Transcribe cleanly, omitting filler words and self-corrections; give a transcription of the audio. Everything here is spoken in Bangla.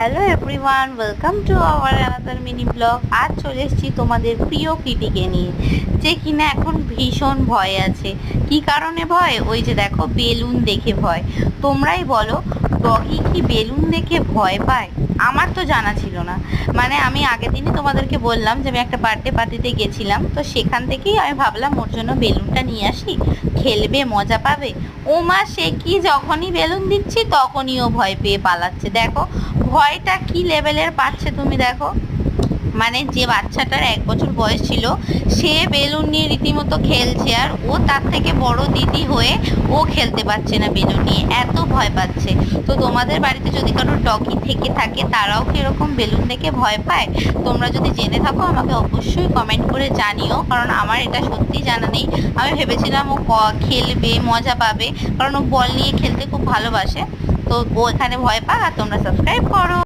Hello everyone, welcome to our another mini blog. আজ চলে এসেছি তোমাদের প্রিয় কিটিকে নিয়ে, যে কিনা এখন ভীষণ ভয় আছে। কি কারণে ভয়? ওই যে দেখো, বেলুন দেখে ভয়। তোমরাই বলো, ডগি কি বেলুন দেখে ভয় পায়? আমার তো জানা ছিল না। মানে আমি আগের দিনই তোমাদেরকে বললাম যে আমি একটা বার্থডে পার্টিতে গেছিলাম, তো সেখান থেকেই আমি ভাবলাম ওর জন্য বেলুনটা নিয়ে আসি, খেলবে, মজা পাবে। ও মা, সে কি যখনই বেলুন দিচ্ছি তখনই ও ভয় পেয়ে পালাচ্ছে। দেখো ভয়টা কি লেভেলের পাচ্ছে তুমি দেখো। মানে যে বাচ্চাটার 1 বছর বয়স ছিল, সে বেলুন নিয়ে রীতিমতো খেলছে, আর ও তার থেকে বড় দিদি হয়ে ও খেলতে পারছে না বেলুন নিয়ে, এত ভয় পাচ্ছে। তো তোমাদের বাড়িতে যদি কারোর ডগি থেকে থাকে, তারাও কি এরকম বেলুন দেখে ভয় পায়? তোমরা যদি জেনে থাকো আমাকে অবশ্যই কমেন্ট করে জানিও, কারণ আমার এটা সত্যি জানা নেই। আমি ভেবেছিলাম ও খেলবে, মজা পাবে, কারণ ও বল নিয়ে খেলতে খুব ভালোবাসে। তো ও এখানে ভয় পাক, আর তোমরা সাবস্ক্রাইব করো।